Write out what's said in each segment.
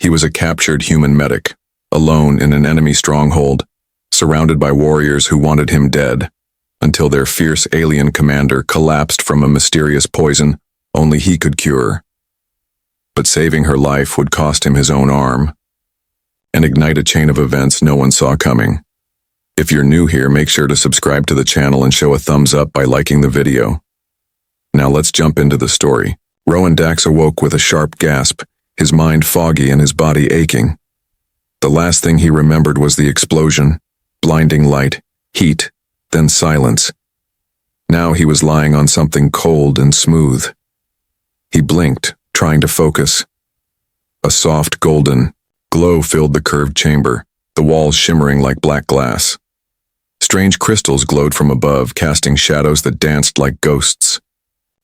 He was a captured human medic, alone in an enemy stronghold, surrounded by warriors who wanted him dead, until their fierce alien commander collapsed from a mysterious poison only he could cure. But saving her life would cost him his own arm, and ignite a chain of events no one saw coming. If you're new here, make sure to subscribe to the channel and show a thumbs up by liking the video. Now let's jump into the story. Rowan Dax awoke with a sharp gasp, his mind foggy and his body aching. The last thing he remembered was the explosion, blinding light, heat, then silence. Now he was lying on something cold and smooth. He blinked, trying to focus. A soft golden glow filled the curved chamber, the walls shimmering like black glass. Strange crystals glowed from above, casting shadows that danced like ghosts.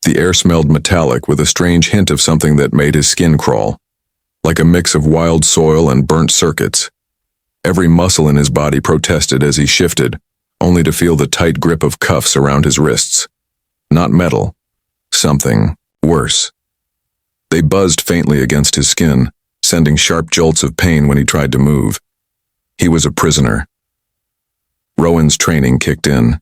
The air smelled metallic with a strange hint of something that made his skin crawl, like a mix of wild soil and burnt circuits. Every muscle in his body protested as he shifted, only to feel the tight grip of cuffs around his wrists. Not metal, something worse. They buzzed faintly against his skin, sending sharp jolts of pain when he tried to move. He was a prisoner. Rowan's training kicked in.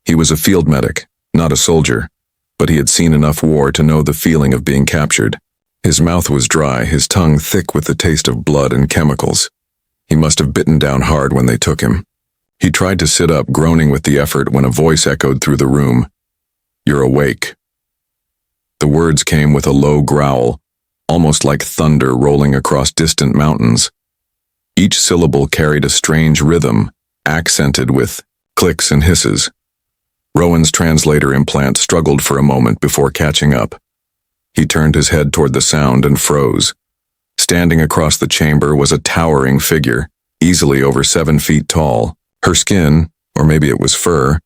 He was a field medic, not a soldier, but he had seen enough war to know the feeling of being captured. His mouth was dry, his tongue thick with the taste of blood and chemicals. He must have bitten down hard when they took him. He tried to sit up, groaning with the effort, when a voice echoed through the room. "You're awake." The words came with a low growl, almost like thunder rolling across distant mountains. Each syllable carried a strange rhythm, accented with clicks and hisses. Rowan's translator implant struggled for a moment before catching up. He turned his head toward the sound and froze. Standing across the chamber was a towering figure, easily over 7 feet tall. Her skin, or maybe it was fur,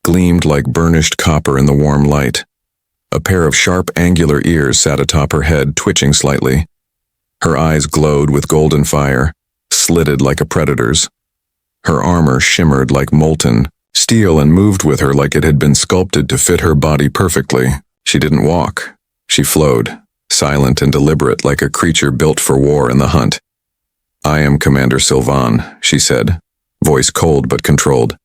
gleamed like burnished copper in the warm light. A pair of sharp, angular ears sat atop her head, twitching slightly. Her eyes glowed with golden fire, slitted like a predator's. Her armor shimmered like molten steel and moved with her like it had been sculpted to fit her body perfectly. She didn't walk. She flowed, silent and deliberate, like a creature built for war and the hunt. "I am Commander Sylvan," she said, voice cold but controlled.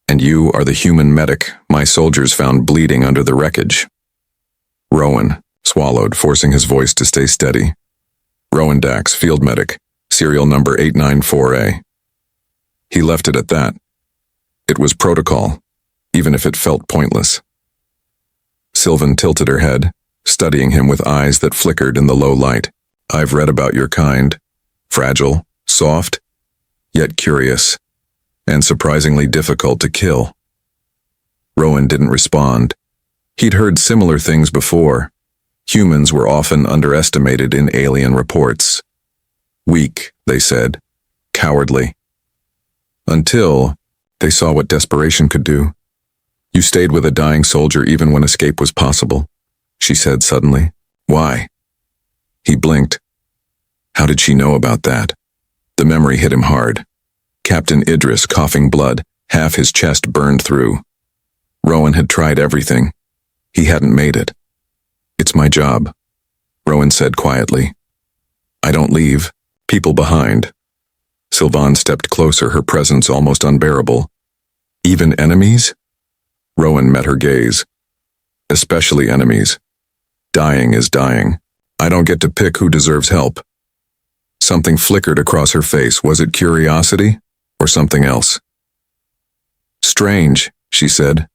"And you are the human medic my soldiers found bleeding under the wreckage." Rowan swallowed, forcing his voice to stay steady. "Rowan Dax, field medic, serial number 894A. He left it at that. It was protocol, even if it felt pointless. Sylvan tilted her head, studying him with eyes that flickered in the low light. "I've read about your kind. Fragile, soft, yet curious, and surprisingly difficult to kill." Rowan didn't respond. He'd heard similar things before. Humans were often underestimated in alien reports. Weak, they said. Cowardly. Until they saw what desperation could do. "You stayed with a dying soldier even when escape was possible," she said suddenly. "Why?" He blinked. How did she know about that? The memory hit him hard. Captain Idris coughing blood, half his chest burned through. Rowan had tried everything. He hadn't made it. "It's my job," Rowan said quietly. "I don't leave people behind." Sylvan stepped closer, her presence almost unbearable. "Even enemies?" Rowan met her gaze. "Especially enemies. Dying is dying. I don't get to pick who deserves help." Something flickered across her face. Was it curiosity or something else? "Strange," she said.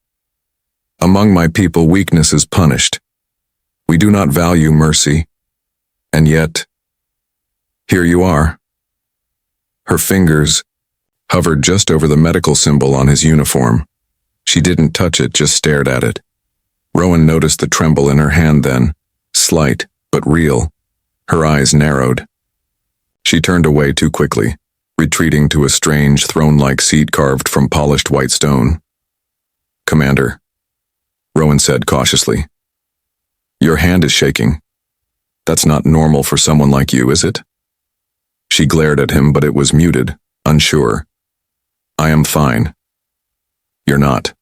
"Among my people, weakness is punished. We do not value mercy. And yet, here you are." Her fingers hovered just over the medical symbol on his uniform. She didn't touch it, just stared at it. Rowan noticed the tremble in her hand then, slight but real. Her eyes narrowed. She turned away too quickly, retreating to a strange throne-like seat carved from polished white stone. "Commander," Rowan said cautiously, "your hand is shaking. That's not normal for someone like you, is it?" She glared at him, but it was muted, unsure. "I am fine." "You're not,"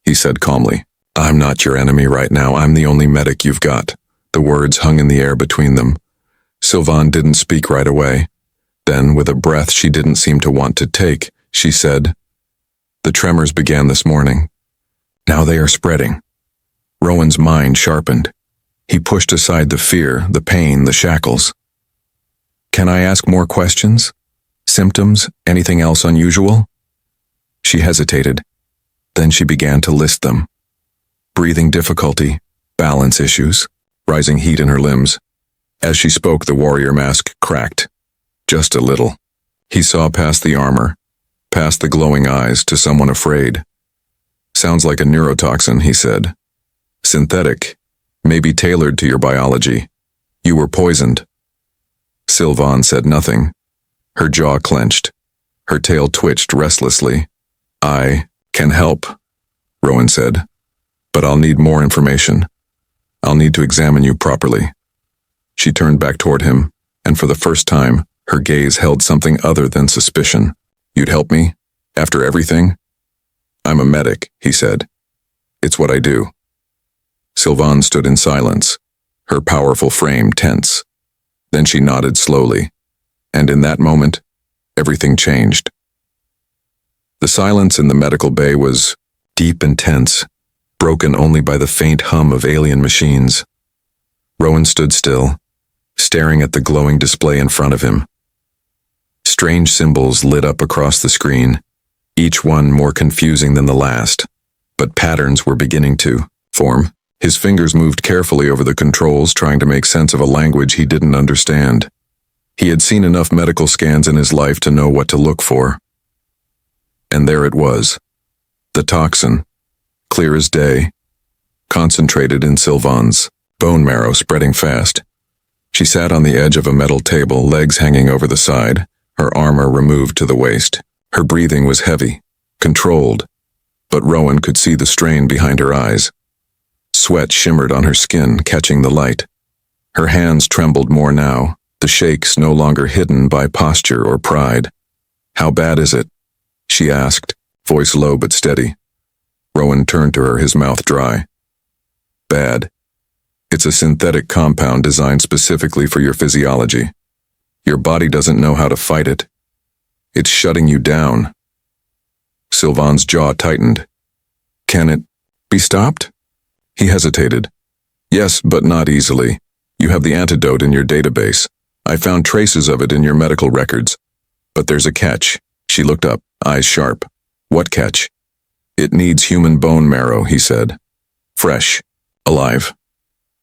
he said calmly. "I'm not your enemy right now. I'm the only medic you've got." The words hung in the air between them. Sylvan didn't speak right away. Then, with a breath she didn't seem to want to take, she said, "The tremors began this morning. Now they are spreading." Rowan's mind sharpened. He pushed aside the fear, the pain, the shackles. "Can I ask more questions? Symptoms? Anything else unusual?" She hesitated. Then she began to list them. Breathing difficulty, balance issues, rising heat in her limbs. As she spoke, the warrior mask cracked. Just a little. He saw past the armor, past the glowing eyes, to someone afraid. "Sounds like a neurotoxin," he said. "Synthetic, maybe tailored to your biology. You were poisoned." Sylvan said nothing. Her jaw clenched. Her tail twitched restlessly. "I can help," Rowan said. "But I'll need more information. I'll need to examine you properly." She turned back toward him, and for the first time, her gaze held something other than suspicion. "You'd help me? After everything?" "I'm a medic," he said. "It's what I do." Sylvan stood in silence, her powerful frame tense. Then she nodded slowly, and in that moment, everything changed. The silence in the medical bay was deep and tense, broken only by the faint hum of alien machines. Rowan stood still, staring at the glowing display in front of him. Strange symbols lit up across the screen, each one more confusing than the last, but patterns were beginning to form. His fingers moved carefully over the controls, trying to make sense of a language he didn't understand. He had seen enough medical scans in his life to know what to look for. And there it was, the toxin, clear as day, concentrated in Sylvan's bone marrow, spreading fast. She sat on the edge of a metal table, legs hanging over the side, her armor removed to the waist. Her breathing was heavy, controlled, but Rowan could see the strain behind her eyes. Sweat shimmered on her skin, catching the light. Her hands trembled more now, the shakes no longer hidden by posture or pride. "How bad is it?" she asked, voice low but steady. Rowan turned to her, his mouth dry. "Bad. It's a synthetic compound designed specifically for your physiology. Your body doesn't know how to fight it. It's shutting you down." Sylvan's jaw tightened. "Can it be stopped?" He hesitated. "Yes, but not easily. You have the antidote in your database. I found traces of it in your medical records. But there's a catch." She looked up, eyes sharp. "What catch?" "It needs human bone marrow," he said. "Fresh. Alive.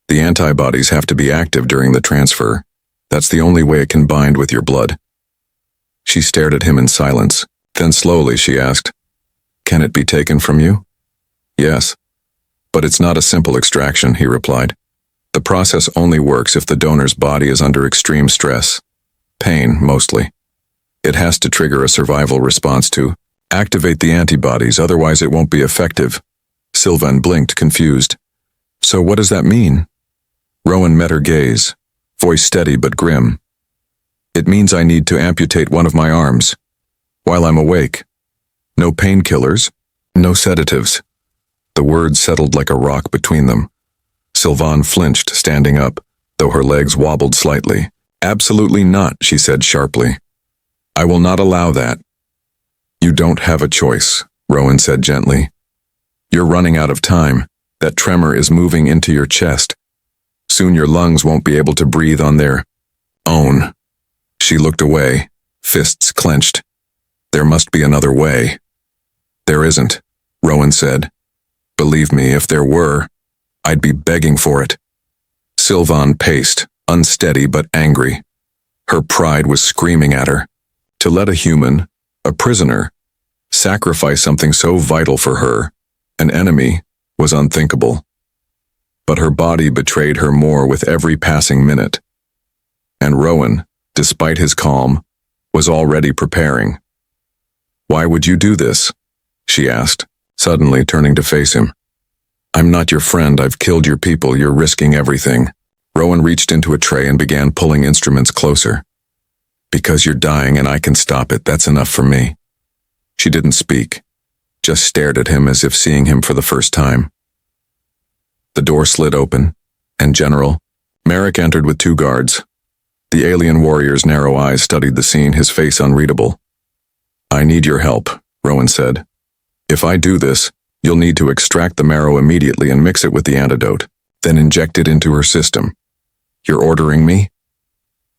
The antibodies have to be active during the transfer. That's the only way it can bind with your blood." She stared at him in silence. Then slowly she asked, "Can it be taken from you?" "Yes. But it's not a simple extraction," he replied. "The process only works if the donor's body is under extreme stress. Pain, mostly. It has to trigger a survival response to activate the antibodies, otherwise it won't be effective." Sylvan blinked, confused. "So what does that mean?" Rowan met her gaze, voice steady but grim. "It means I need to amputate one of my arms, while I'm awake. No painkillers, no sedatives." The words settled like a rock between them. Sylvan flinched, standing up, though her legs wobbled slightly. "Absolutely not," she said sharply. "I will not allow that." "You don't have a choice," Rowan said gently. "You're running out of time. That tremor is moving into your chest. Soon your lungs won't be able to breathe on their own." She looked away, fists clenched. "There must be another way." "There isn't," Rowan said. "Believe me, if there were, I'd be begging for it." Sylvan paced, unsteady but angry. Her pride was screaming at her. To let a human, a prisoner, sacrifice something so vital for her, an enemy, was unthinkable. But her body betrayed her more with every passing minute. And Rowan, despite his calm, was already preparing. "Why would you do this?" she asked, suddenly turning to face him. "I'm not your friend. I've killed your people. You're risking everything." Rowan reached into a tray and began pulling instruments closer. "Because you're dying and I can stop it, that's enough for me." She didn't speak, just stared at him as if seeing him for the first time. The door slid open, and General Merrick entered with 2 guards. The alien warrior's narrow eyes studied the scene, his face unreadable. "I need your help," Rowan said. "If I do this, you'll need to extract the marrow immediately and mix it with the antidote, then inject it into her system." "You're ordering me?"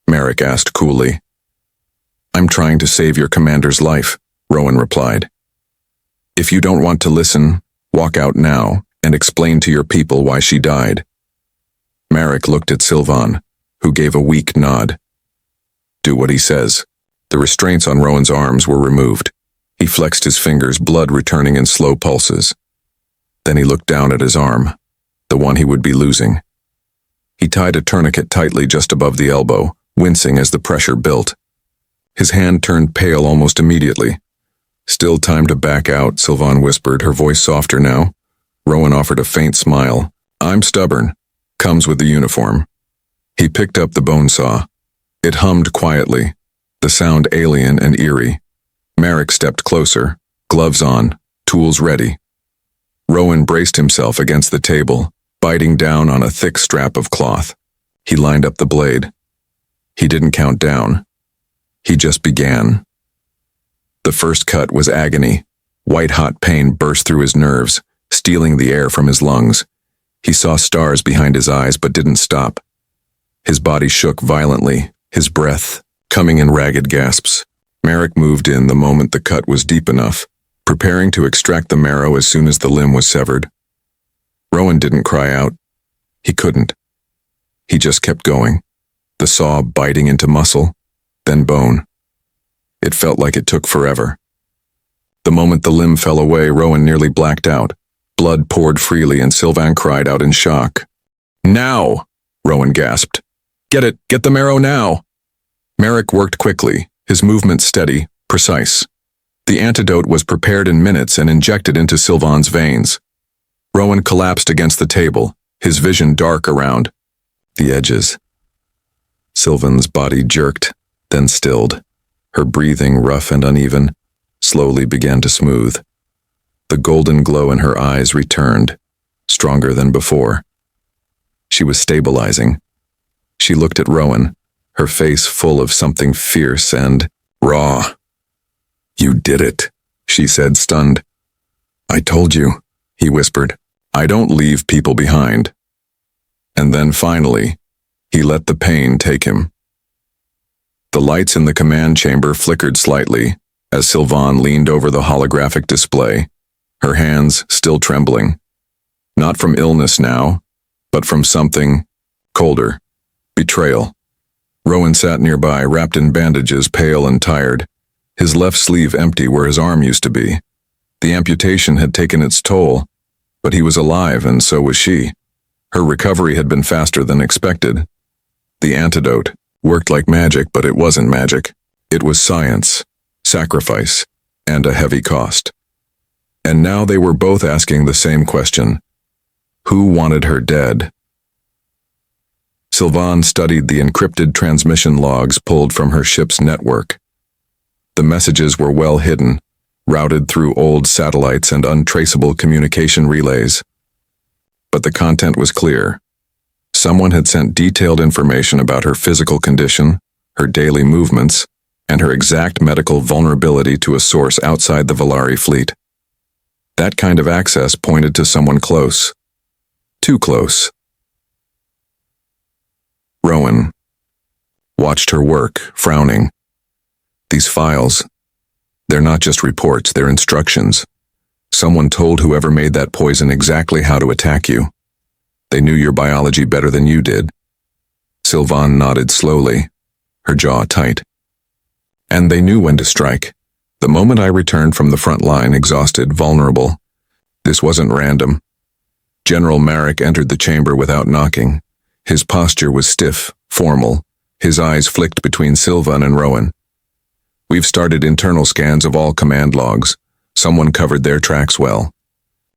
Merrick asked coolly. "I'm trying to save your commander's life," Rowan replied. "If you don't want to listen, walk out now and explain to your people why she died." Merrick looked at Sylvan, who gave a weak nod. "Do what he says." The restraints on Rowan's arms were removed. He flexed his fingers, blood returning in slow pulses. Then he looked down at his arm, the one he would be losing. He tied a tourniquet tightly just above the elbow, wincing as the pressure built. His hand turned pale almost immediately. "Still time to back out," Sylvan whispered, her voice softer now. Rowan offered a faint smile. "I'm stubborn. Comes with the uniform." He picked up the bone saw. It hummed quietly, the sound alien and eerie. Merrick stepped closer, gloves on, tools ready. Rowan braced himself against the table, biting down on a thick strap of cloth. He lined up the blade. He didn't count down. He just began. The first cut was agony. White-hot pain burst through his nerves, stealing the air from his lungs. He saw stars behind his eyes but didn't stop. His body shook violently, his breath coming in ragged gasps. Merrick moved in the moment the cut was deep enough, preparing to extract the marrow as soon as the limb was severed. Rowan didn't cry out. He couldn't. He just kept going, the saw biting into muscle, then bone. It felt like it took forever. The moment the limb fell away, Rowan nearly blacked out. Blood poured freely and Sylvan cried out in shock. "Now!" Rowan gasped. Get the marrow now!" Merrick worked quickly, his movement steady, precise. The antidote was prepared in minutes and injected into Sylvan's veins. Rowan collapsed against the table, his vision dark around the edges. Sylvan's body jerked, then stilled. Her breathing, rough and uneven, slowly began to smooth. The golden glow in her eyes returned, stronger than before. She was stabilizing. She looked at Rowan, her face full of something fierce and raw. "You did it," she said, stunned. "I told you," he whispered. "I don't leave people behind." And then finally, he let the pain take him. The lights in the command chamber flickered slightly as Sylvan leaned over the holographic display, her hands still trembling. Not from illness now, but from something colder. Betrayal. Rowan sat nearby, wrapped in bandages, pale and tired, his left sleeve empty where his arm used to be. The amputation had taken its toll, but he was alive and so was she. Her recovery had been faster than expected. The antidote worked like magic, but it wasn't magic. It was science, sacrifice, and a heavy cost. And now they were both asking the same question. Who wanted her dead? Sylvan studied the encrypted transmission logs pulled from her ship's network. The messages were well hidden, routed through old satellites and untraceable communication relays. But the content was clear. Someone had sent detailed information about her physical condition, her daily movements, and her exact medical vulnerability to a source outside the Valari fleet. That kind of access pointed to someone close. Too close. Rowan watched her work, frowning. These files, they're not just reports, they're instructions. Someone told whoever made that poison exactly how to attack you. They knew your biology better than you did. Sylvan nodded slowly, her jaw tight. And they knew when to strike. The moment I returned from the front line, exhausted, vulnerable. This wasn't random. General Merrick entered the chamber without knocking. His posture was stiff, formal. His eyes flicked between Sylvan and Rowan. We've started internal scans of all command logs. Someone covered their tracks well.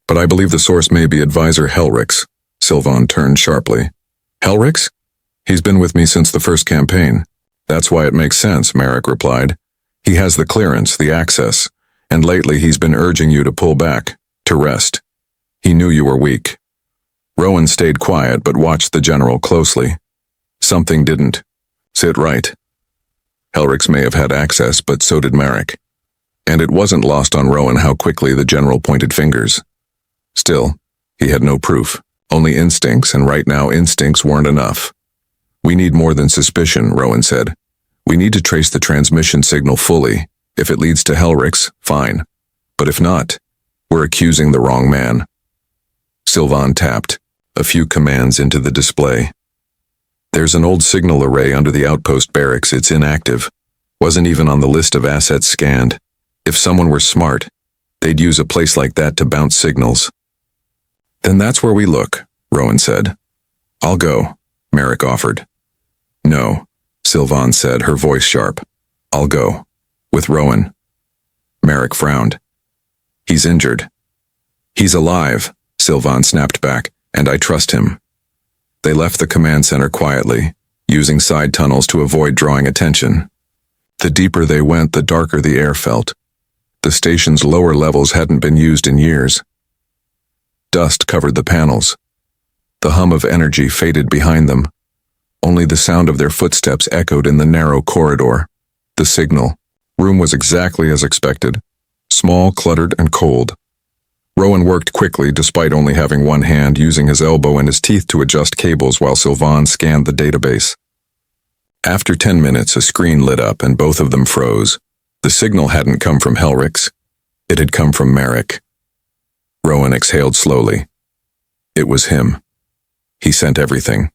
But I believe the source may be Advisor Helrix. Sylvan turned sharply. Helrix? He's been with me since the first campaign. That's why it makes sense, Merrick replied. He has the clearance, the access, and lately he's been urging you to pull back, to rest. He knew you were weak. Rowan stayed quiet but watched the general closely. Something didn't. Sit right. Helrix may have had access, but so did Merrick. And it wasn't lost on Rowan how quickly the general pointed fingers. Still, he had no proof, only instincts, and right now instincts weren't enough. We need more than suspicion, Rowan said. We need to trace the transmission signal fully. If it leads to Helrix, fine. But if not, we're accusing the wrong man. Sylvan tapped a few commands into the display. There's an old signal array under the outpost barracks. It's inactive. Wasn't even on the list of assets scanned. If someone were smart, they'd use a place like that to bounce signals. Then that's where we look, Rowan said. I'll go, Merrick offered. No, Sylvan said, her voice sharp. I'll go. With Rowan. Merrick frowned. He's injured. He's alive, Sylvan snapped back, and I trust him. They left the command center quietly, using side tunnels to avoid drawing attention. The deeper they went, the darker the air felt. The station's lower levels hadn't been used in years. Dust covered the panels. The hum of energy faded behind them. Only the sound of their footsteps echoed in the narrow corridor. The signal. Room was exactly as expected. Small, cluttered, and cold. Rowan worked quickly despite only having one hand, using his elbow and his teeth to adjust cables while Sylvan scanned the database. After 10 minutes, a screen lit up and both of them froze. The signal hadn't come from Helrix. It had come from Merrick. Rowan exhaled slowly. It was him. He sent everything.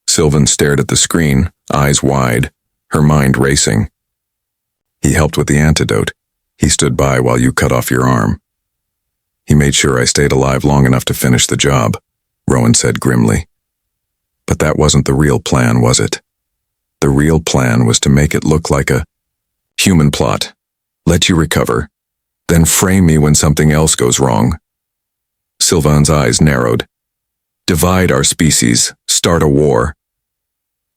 Sylvan stared at the screen, eyes wide, her mind racing. He helped with the antidote. He stood by while you cut off your arm. He made sure I stayed alive long enough to finish the job, Rowan said grimly. But that wasn't the real plan, was it? The real plan was to make it look like a human plot. Let you recover, then frame me when something else goes wrong. Sylvan's eyes narrowed. Divide our species, start a war.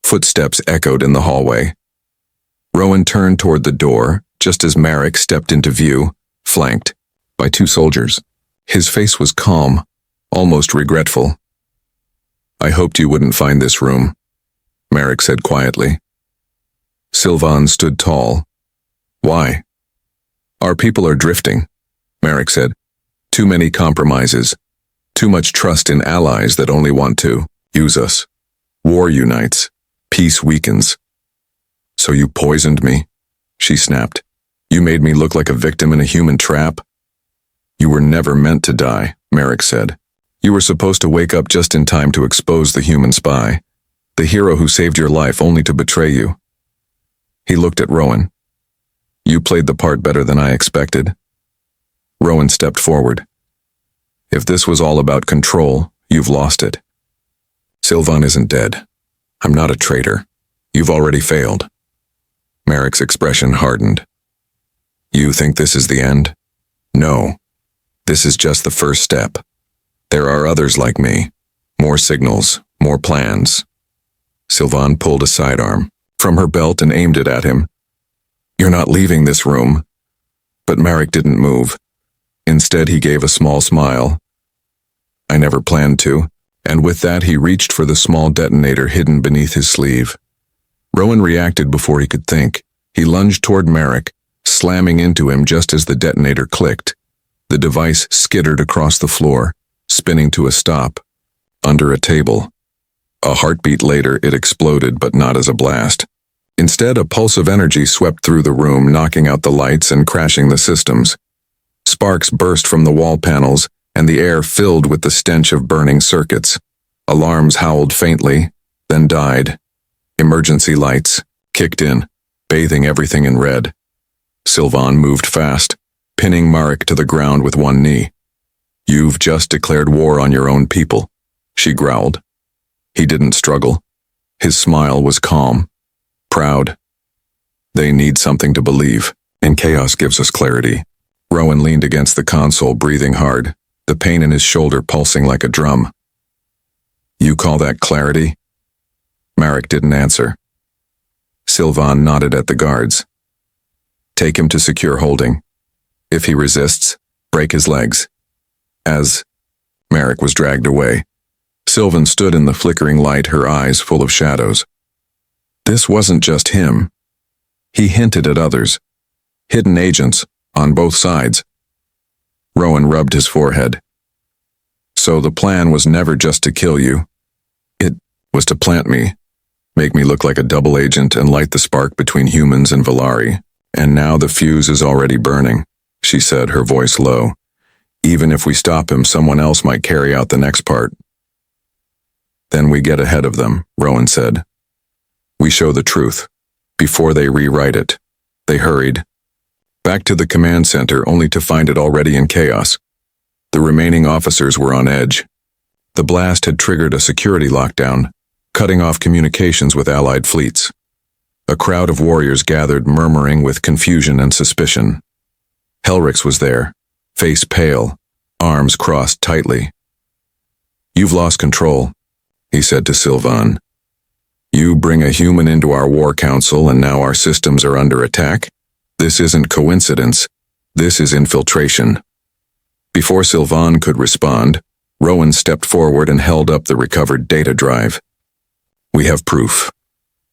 Footsteps echoed in the hallway. Rowan turned toward the door, just as Merrick stepped into view, flanked by 2 soldiers. His face was calm, almost regretful. I hoped you wouldn't find this room, Merrick said quietly. Sylvan stood tall. Why? Our people are drifting, Merrick said. Too many compromises. Too much trust in allies that only want to use us. War unites. Peace weakens. So you poisoned me? She snapped. You made me look like a victim in a human trap? You were never meant to die, Merrick said. You were supposed to wake up just in time to expose the human spy, the hero who saved your life only to betray you. He looked at Rowan. You played the part better than I expected. Rowan stepped forward. If this was all about control, you've lost it. Sylvan isn't dead. I'm not a traitor. You've already failed. Merrick's expression hardened. You think this is the end? No. This is just the first step. There are others like me. More signals, more plans. Sylvan pulled a sidearm from her belt and aimed it at him. You're not leaving this room. But Merrick didn't move. Instead, he gave a small smile. I never planned to, and with that he reached for the small detonator hidden beneath his sleeve. Rowan reacted before he could think. He lunged toward Merrick, slamming into him just as the detonator clicked. The device skittered across the floor, spinning to a stop, under a table. A heartbeat later, it exploded, but not as a blast. Instead, a pulse of energy swept through the room, knocking out the lights and crashing the systems. Sparks burst from the wall panels, and the air filled with the stench of burning circuits. Alarms howled faintly, then died. Emergency lights kicked in, bathing everything in red. Sylvan moved fast, pinning Merrick to the ground with one knee. You've just declared war on your own people, she growled. He didn't struggle. His smile was calm, proud. They need something to believe, and chaos gives us clarity. Rowan leaned against the console, breathing hard, the pain in his shoulder pulsing like a drum. You call that clarity? Merrick didn't answer. Sylvan nodded at the guards. Take him to secure holding. If he resists, break his legs. As Merrick was dragged away, Sylvan stood in the flickering light, her eyes full of shadows. This wasn't just him. He hinted at others, hidden agents, on both sides. Rowan rubbed his forehead. So the plan was never just to kill you. It was to plant me, make me look like a double agent and light the spark between humans and Valari. And now the fuse is already burning, she said, her voice low. Even if we stop him, someone else might carry out the next part. Then we get ahead of them, Rowan said. We show the truth. Before they rewrite it. They hurried. Back to the command center, only to find it already in chaos. The remaining officers were on edge. The blast had triggered a security lockdown, cutting off communications with allied fleets. A crowd of warriors gathered, murmuring with confusion and suspicion. Helrix was there, face pale, arms crossed tightly. You've lost control, he said to Sylvan. You bring a human into our war council and now our systems are under attack? This isn't coincidence. This is infiltration. Before Sylvan could respond, Rowan stepped forward and held up the recovered data drive. We have proof.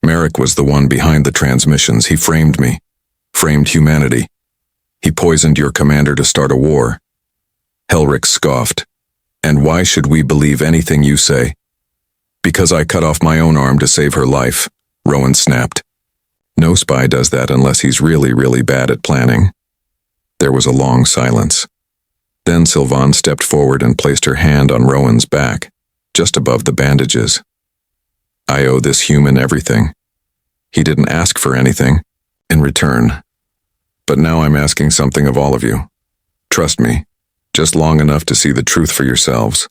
Merrick was the one behind the transmissions. He framed me, framed humanity. He poisoned your commander to start a war. Helrix scoffed. And why should we believe anything you say? Because I cut off my own arm to save her life, Rowan snapped. No spy does that unless he's really, really bad at planning. There was a long silence. Then Sylvan stepped forward and placed her hand on Rowan's back, just above the bandages. I owe this human everything. He didn't ask for anything in return. But now I'm asking something of all of you. Trust me, just long enough to see the truth for yourselves.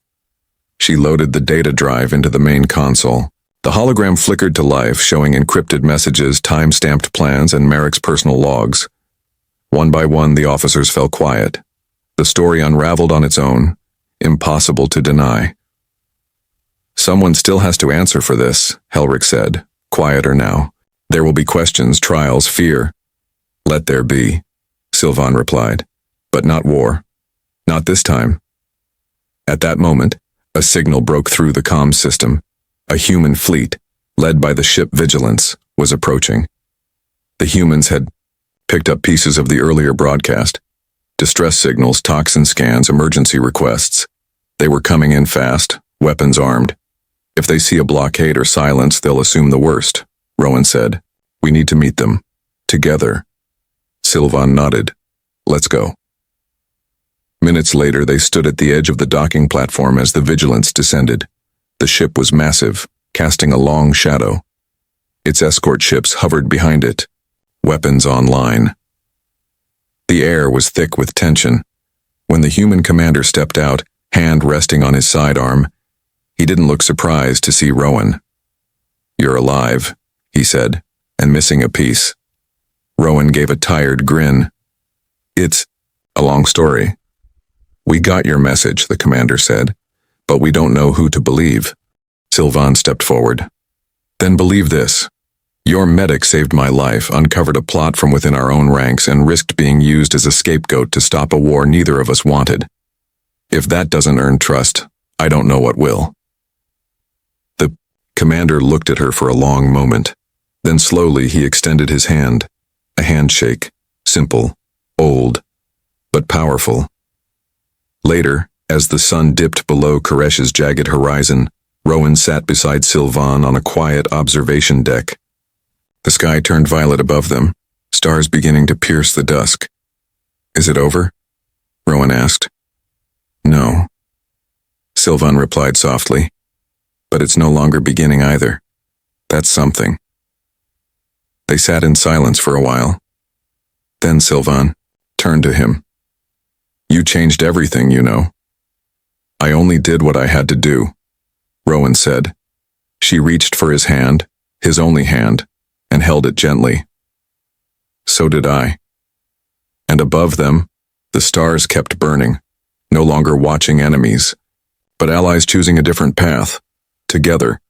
She loaded the data drive into the main console. The hologram flickered to life, showing encrypted messages, time-stamped plans, and Merrick's personal logs. One by one, the officers fell quiet. The story unraveled on its own, impossible to deny. Someone still has to answer for this, Helrix said, quieter now. There will be questions, trials, fear. Let there be, Sylvan replied. But not war. Not this time. At that moment, a signal broke through the comms system. A human fleet, led by the ship Vigilance, was approaching. The humans had picked up pieces of the earlier broadcast. Distress signals, toxin scans, emergency requests. They were coming in fast, weapons armed. If they see a blockade or silence, they'll assume the worst, Rowan said. We need to meet them. Together. Sylvan nodded. Let's go. Minutes later, they stood at the edge of the docking platform as the Vigilance descended. The ship was massive, casting a long shadow. Its escort ships hovered behind it, weapons online. The air was thick with tension. When the human commander stepped out, hand resting on his sidearm, he didn't look surprised to see Rowan. You're alive, he said, and missing a piece. Rowan gave a tired grin. It's a long story. We got your message, the commander said, but we don't know who to believe. Sylvan stepped forward. Then believe this. Your medic saved my life, uncovered a plot from within our own ranks, and risked being used as a scapegoat to stop a war neither of us wanted. If that doesn't earn trust, I don't know what will. The commander looked at her for a long moment. Then slowly he extended his hand. A handshake, simple, old, but powerful. Later, as the sun dipped below Koresh's jagged horizon, Rowan sat beside Sylvan on a quiet observation deck. The sky turned violet above them, stars beginning to pierce the dusk. Is it over? Rowan asked. No. Sylvan replied softly. But it's no longer beginning either. That's something. They sat in silence for a while. Then Sylvan turned to him. You changed everything, you know. I only did what I had to do, Rowan said. She reached for his hand, his only hand, and held it gently. So did I. And above them, the stars kept burning, no longer watching enemies, but allies choosing a different path, together.